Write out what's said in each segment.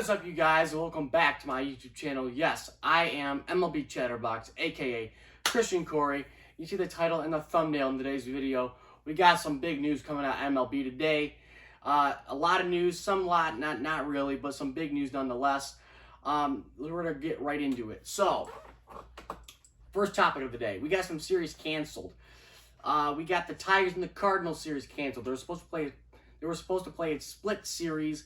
What is up, you guys? Welcome back to my YouTube channel. Yes, I am MLB Chatterbox, aka Christian Corey. You see the title and the thumbnail in today's video. We got some big news coming out of MLB today. A lot of news, not really, but some big news nonetheless. We're gonna get right into it. So, first topic of the day, we got some series canceled. We got the Tigers and the Cardinal series canceled. They were supposed to play a split series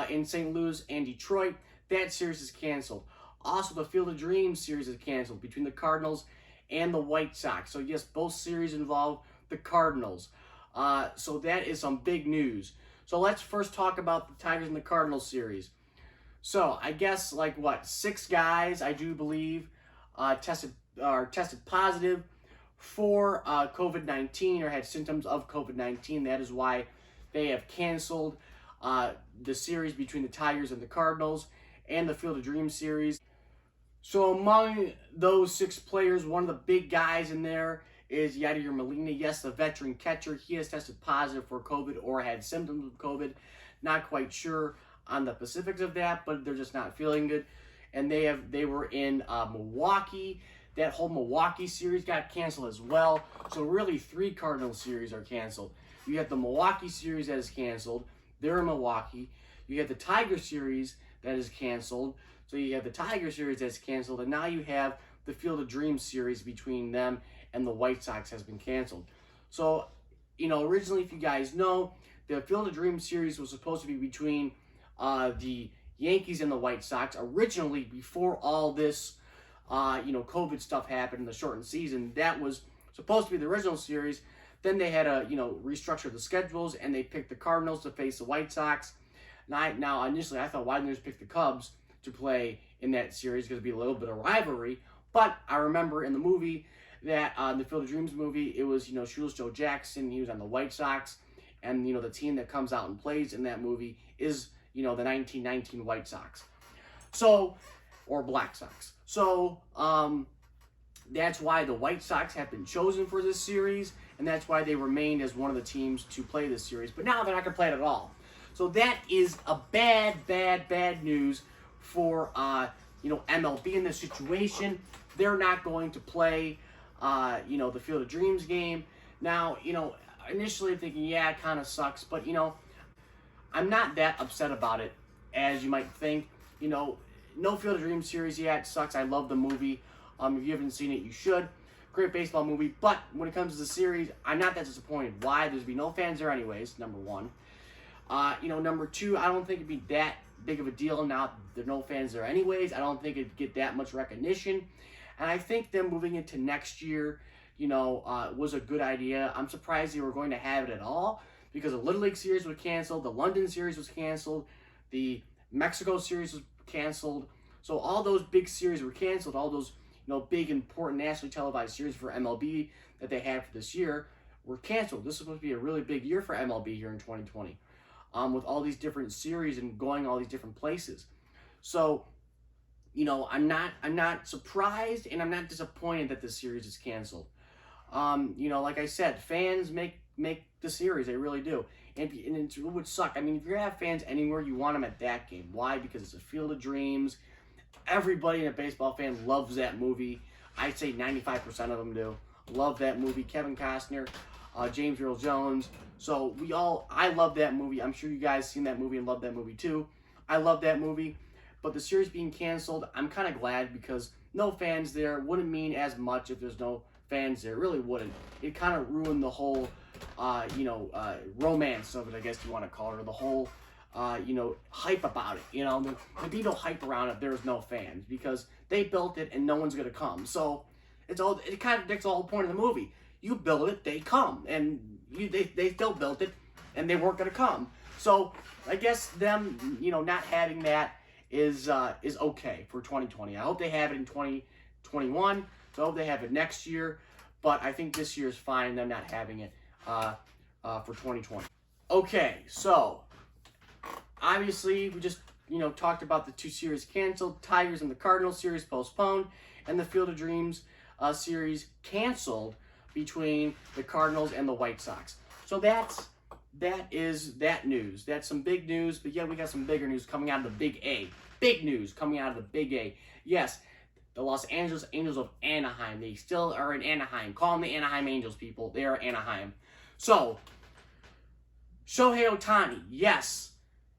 in St. Louis and Detroit. That series is canceled. Also, the Field of Dreams series is canceled between the Cardinals and the White Sox. So yes, both series involve the Cardinals. So that is some big news. So let's first talk about the Tigers and the Cardinals series. So I guess like what, 6 guys, I do believe, tested positive for COVID-19 or had symptoms of COVID-19. That is why they have canceled the series between the Tigers and the Cardinals and the Field of Dreams series. So among those 6 players, one of the big guys in there is Yadier Molina. Yes, the veteran catcher. He has tested positive for COVID or had symptoms of COVID. Not quite sure on the specifics of that, but they're just not feeling good. And they were in Milwaukee. That whole Milwaukee series got canceled as well. So really 3 Cardinal series are canceled. You have the Milwaukee series that is canceled. They're in Milwaukee. You have the Tiger series that is canceled. So you have the Tiger series that's canceled. And now you have the Field of Dreams series between them and the White Sox has been canceled. So, originally, if you guys know, the Field of Dreams series was supposed to be between the Yankees and the White Sox. Originally, before all this, COVID stuff happened in the shortened season, that was supposed to be the original series. Then they had to, restructure the schedules, and they picked the Cardinals to face the White Sox. Now, initially, I thought, why didn't they just pick the Cubs to play in that series? Because it'd be a little bit of rivalry. But I remember in the movie that, the Field of Dreams movie, it was, Shoeless Joe Jackson. He was on the White Sox. And, the team that comes out and plays in that movie is, the 1919 White Sox. So, or Black Sox. So, that's why the White Sox have been chosen for this series, and that's why they remained as one of the teams to play this series. But now they're not going to play it at all. So that is a bad news for, MLB in this situation. They're not going to play, the Field of Dreams game. Now, initially thinking, yeah, it kind of sucks, but, I'm not that upset about it as you might think. No Field of Dreams series, yeah, it sucks. I love the movie. If you haven't seen it, you should. Great baseball movie. But when it comes to the series, I'm not that disappointed. Why? There's be no fans there anyways, number one. Number two, I don't think it'd be that big of a deal now there are no fans there anyways. I don't think it'd get that much recognition. And I think them moving into next year, was a good idea. I'm surprised they were going to have it at all because the Little League series was canceled, the London series was canceled, the Mexico series was canceled. So all those big series were canceled, all those big, important, nationally televised series for MLB that they had for this year were canceled. This is supposed to be a really big year for MLB here in 2020, with all these different series and going all these different places. So, I'm not surprised and I'm not disappointed that this series is canceled. Like I said, fans make the series. They really do. And it would suck. I mean, if you're going to have fans anywhere, you want them at that game. Why? Because it's a Field of Dreams. Everybody in a baseball fan loves that movie. I'd say 95% of them do. Love that movie. Kevin Costner, James Earl Jones. So I love that movie. I'm sure you guys seen that movie and love that movie too. I love that movie. But the series being canceled, I'm kind of glad because no fans there wouldn't mean as much if there's no fans there. It really wouldn't. It kind of ruined the whole, romance of it, I guess you want to call it, or the whole, hype about it. There'd be no hype around it if there was no fans because they built it and no one's going to come. So it contradicts the whole point of the movie. You build it, they come, and they still built it, and they weren't going to come. So I guess them, not having that is okay for 2020. I hope they have it in 2021. So I hope they have it next year. But I think this year is fine, them not having it for 2020. Okay, so obviously we just talked about the 2 series canceled, Tigers and the Cardinals series postponed, and the Field of Dreams series canceled between the Cardinals and the White Sox. So that's that is that news. That's some big news, but yeah, we got some bigger news coming out of the Big A. Big news coming out of the Big A. Yes, the Los Angeles Angels of Anaheim. They still are in Anaheim. Call them the Anaheim Angels, people. They are Anaheim. So, Shohei Ohtani, yes,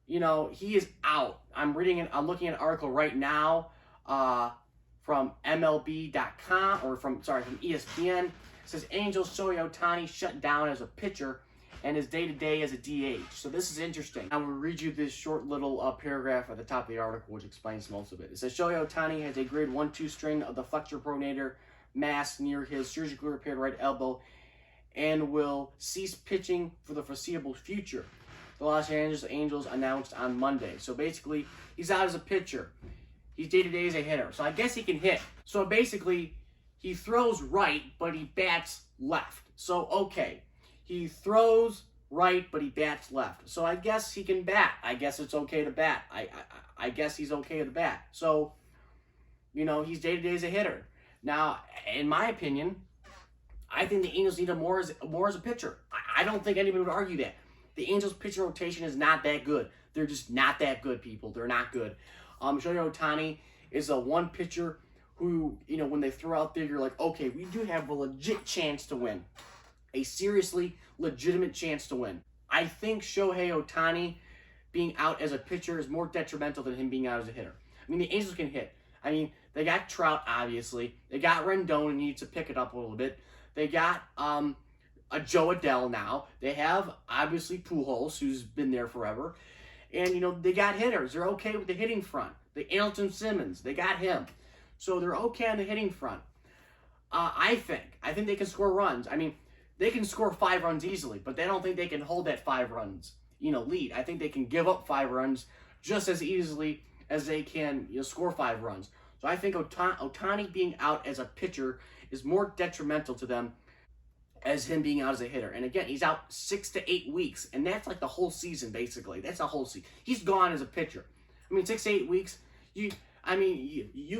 he is out. I'm looking at an article right now from MLB.com, or from ESPN. It says Angels Shohei Ohtani shut down as a pitcher and his day-to-day as a DH. So this is interesting. I will read you this short little paragraph at the top of the article, which explains most of it. It says Shohei Ohtani has a grade 1-2 strain of the flexor pronator mass near his surgically repaired right elbow and will cease pitching for the foreseeable future, the Los Angeles Angels announced on Monday. So basically, he's out as a pitcher. He's day-to-day as a hitter. So I guess he can hit. So basically, he throws right, but he bats left. So, okay. He throws right, but he bats left. So I guess he can bat. I guess it's okay to bat. I guess he's okay to bat. So, he's day-to-day as a hitter. Now, in my opinion, I think the Angels need him more as a pitcher. I don't think anybody would argue that. The Angels' pitching rotation is not that good. They're just not that good, people. They're not good. Shohei Ohtani is a one pitcher who, when they throw out there, you're like, okay, we do have a legit chance to win. A seriously legitimate chance to win. I think Shohei Ohtani being out as a pitcher is more detrimental than him being out as a hitter. I mean, the Angels can hit. I mean, they got Trout, obviously. They got Rendon, and needs to pick it up a little bit. They got a Joe Adele now. They have, obviously, Pujols, who's been there forever. And, they got hitters. They're okay with the hitting front. The Andrelton Simmons, they got him. So they're okay on the hitting front. I think they can score runs. I mean, they can score 5 runs easily, but they don't think they can hold that 5 runs, lead. I think they can give up 5 runs just as easily as they can, score 5 runs. So I think Ohtani being out as a pitcher is more detrimental to them as him being out as a hitter. And again, he's out 6 to 8 weeks, and that's like the whole season, basically. That's a whole season. He's gone as a pitcher. I mean, 6 to 8 weeks, you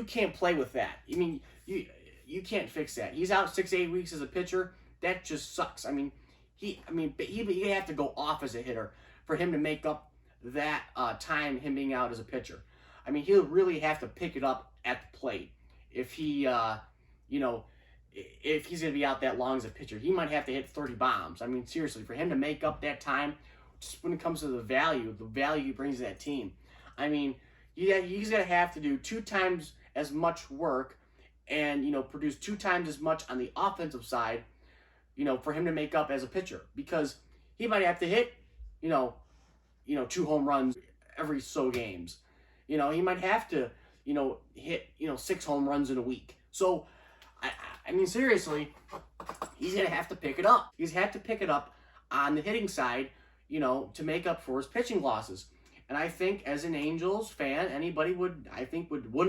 can't play with that. I mean, you can't fix that. He's out 6 to 8 weeks as a pitcher. That just sucks. He have to go off as a hitter for him to make up that time him being out as a pitcher. I mean, he'll really have to pick it up at the plate if he, if he's going to be out that long as a pitcher. He might have to hit 30 bombs. I mean, seriously, for him to make up that time, just when it comes to the value he brings to that team. I mean, he's going to have to do 2 times as much work and, produce 2 times as much on the offensive side, for him to make up as a pitcher, because he might have to hit, 2 home runs every so games. He might have to, hit, 6 home runs in a week. So, I mean, seriously, he's going to have to pick it up. He's had to pick it up on the hitting side, to make up for his pitching losses. And I think as an Angels fan, anybody wouldn't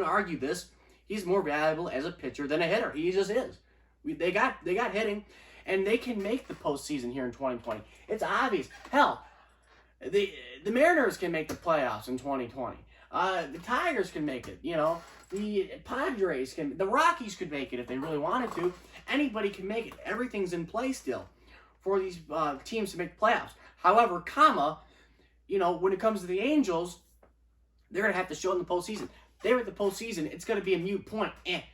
argue this. He's more valuable as a pitcher than a hitter. He just is. They got hitting. And they can make the postseason here in 2020. It's obvious. Hell, the Mariners can make the playoffs in 2020. The Tigers can make it. The Padres can. The Rockies could make it if they really wanted to. Anybody can make it. Everything's in play still for these teams to make the playoffs. However, when it comes to the Angels, they're going to have to show in the postseason. They're at the postseason. It's going to be a moot point.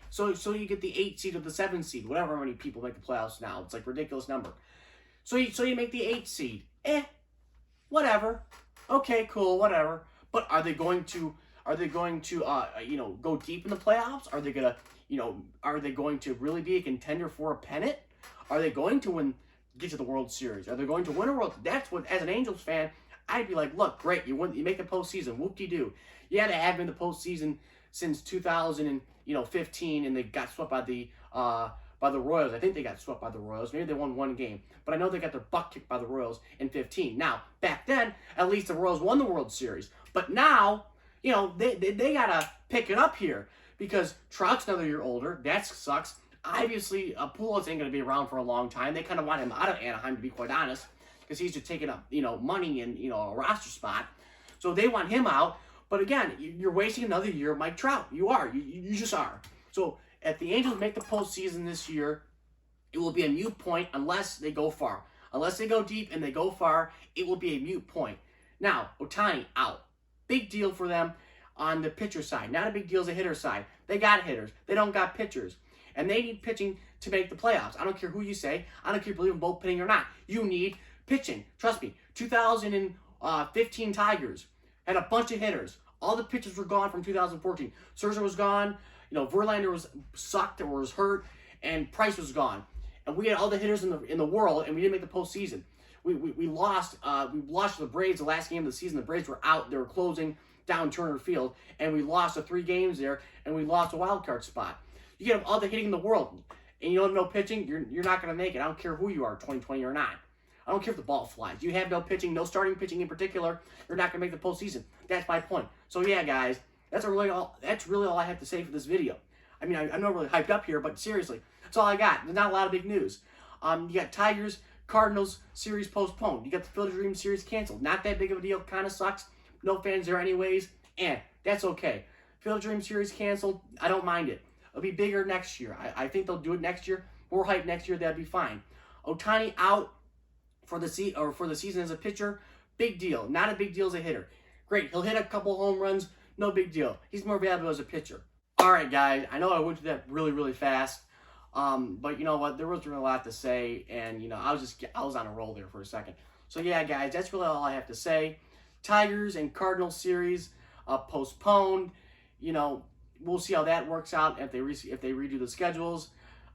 So you get the 8 seed or the 7 seed, whatever many people make the playoffs now. It's like a ridiculous number. So you make the 8 seed. Whatever. Okay, cool, whatever. But are they going to go deep in the playoffs? Are they going to really be a contender for a pennant? Are they going to get to the World Series? Are they going to win a World? That's what, as an Angels fan, I'd be like, look, great, you make the postseason, whoop-de-doo. Yeah, they have been in the postseason since 2015, and they got swept by the Royals. I think they got swept by the Royals. Maybe they won 1 game, but I know they got their butt kicked by the Royals in 15. Now, back then, at least the Royals won the World Series. But now, they gotta pick it up here because Trout's another year older. That sucks. Obviously, Pujols ain't gonna be around for a long time. They kind of want him out of Anaheim, to be quite honest, because he's just taking up money and a roster spot. So they want him out. But again, you're wasting another year of Mike Trout. You are. You just are. So if the Angels make the postseason this year, it will be a moot point unless they go far. Unless they go deep and they go far, it will be a moot point. Now, Ohtani out. Big deal for them on the pitcher side. Not a big deal as a hitter side. They got hitters. They don't got pitchers. And they need pitching to make the playoffs. I don't care who you say. I don't care if you believe in bullpenning or not. You need pitching. Trust me. 2015 Tigers had a bunch of hitters. All the pitchers were gone from 2014. Scherzer was gone. Verlander was sucked or was hurt, and Price was gone. And we had all the hitters in the world, and we didn't make the postseason. We lost to the Braves the last game of the season. The Braves were out. They were closing down Turner Field, and we lost the 3 games there, and we lost a wild card spot. You get all the hitting in the world, and you don't have no pitching, you're not going to make it. I don't care who you are, 2020 or not. I don't care if the ball flies. You have no pitching, no starting pitching in particular, you're not going to make the postseason. That's my point. So yeah, guys, that's really all I have to say for this video. I mean, I'm not really hyped up here, but seriously, that's all I got. There's not a lot of big news. You got Tigers, Cardinals series postponed. You got the Field of Dreams series canceled. Not that big of a deal. Kind of sucks. No fans there anyways. And that's okay. Field of Dreams series canceled. I don't mind it. It'll be bigger next year. I think they'll do it next year. More hype next year. That'd be fine. Ohtani out for the season as a pitcher. Big deal. Not a big deal as a hitter. Great. He'll hit a couple home runs. No big deal. He's more valuable as a pitcher. All right, guys. I know I went through that really, really fast. But you know what? There wasn't really a lot to say, and I was on a roll there for a second. So yeah, guys, that's really all I have to say. Tigers and Cardinals series postponed. We'll see how that works out if they redo the schedules.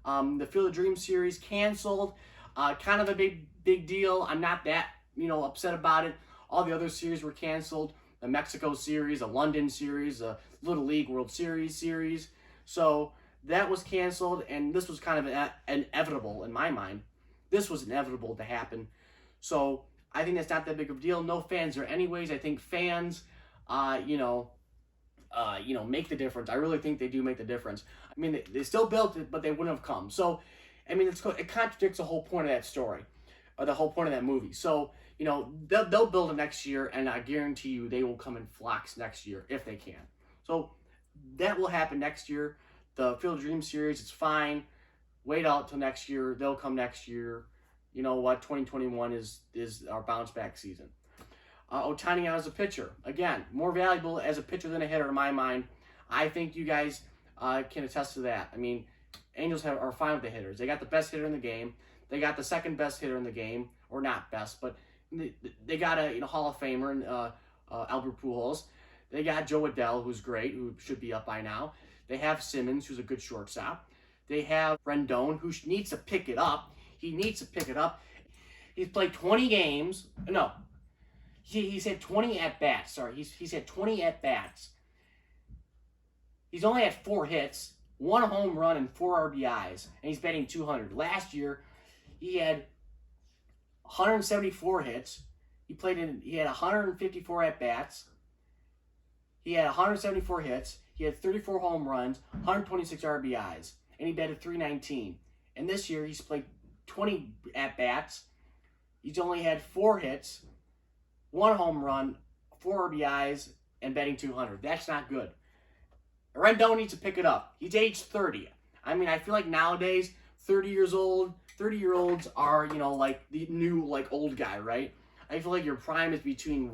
The Field of Dreams series canceled. Kind of a big deal. I'm not that upset about it. All the other series were canceled. The Mexico series, the London series, the Little League World Series. So that was canceled, and this was kind of inevitable in my mind. This was inevitable to happen. So I think that's not that big of a deal. No fans there anyways. I think fans, make the difference. I really think they do make the difference. I mean, they still built it, but they wouldn't have come. So, I mean, it contradicts the whole point of that story, or the whole point of that movie. So, they'll build it next year, and I guarantee you they will come in flocks next year if they can. So that will happen next year. The Field of Dreams series, it's fine. Wait out till next year. They'll come next year. You know what? 2021 is our bounce back season. Ohtani as a pitcher. Again, more valuable as a pitcher than a hitter in my mind. I think you guys can attest to that. I mean, Angels are fine with the hitters. They got the best hitter in the game. They got the second best hitter in the game. Or not best, but they got a Hall of Famer in Albert Pujols. They got Joe Adell, who's great, who should be up by now. They have Simmons, who's a good shortstop. They have Rendon, who needs to pick it up. He needs to pick it up. He's played 20 games. No. He's had 20 at-bats. Sorry, he's had 20 at-bats. He's only had 4 hits, 1 home run, and 4 RBIs, and he's batting .200. Last year, he had 174 hits. He had 154 at-bats. He had 174 hits. He had 34 home runs, 126 RBIs, and he batted .319. And this year, he's played 20 at-bats. He's only had 4 hits, 1 home run, 4 RBIs, and batting .200. That's not good. Rendon needs to pick it up. He's age 30. I mean, I feel like nowadays, 30-year-olds are, like the new, old guy, right? I feel like your prime is between,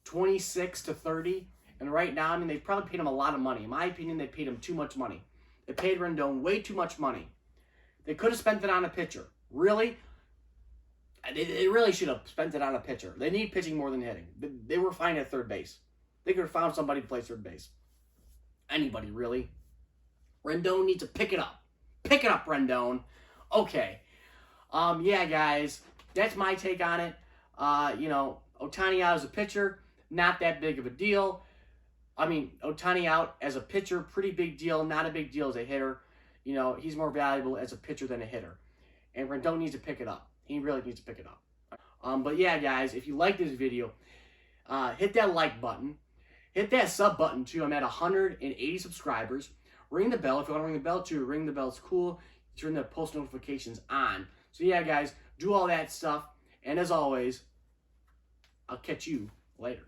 26 to 30? And right now, I mean, they probably paid him a lot of money. In my opinion, they paid him too much money. They paid Rendon way too much money. They could have spent it on a pitcher. Really? They really should have spent it on a pitcher. They need pitching more than hitting. They were fine at third base. They could have found somebody to play third base. Anybody, really. Rendon needs to pick it up. Pick it up, Rendon. Okay. Yeah, guys. That's my take on it. Ohtani out as a pitcher, not that big of a deal. I mean, Ohtani out as a pitcher, pretty big deal. Not a big deal as a hitter. He's more valuable as a pitcher than a hitter. And Rendon needs to pick it up. He really needs to pick it up. But yeah, guys, if you like this video, hit that like button. Hit that sub button, too. I'm at 180 subscribers. Ring the bell. If you want to ring the bell, too, ring the bell. It's cool. Turn the post notifications on. So yeah, guys, do all that stuff. And as always, I'll catch you later.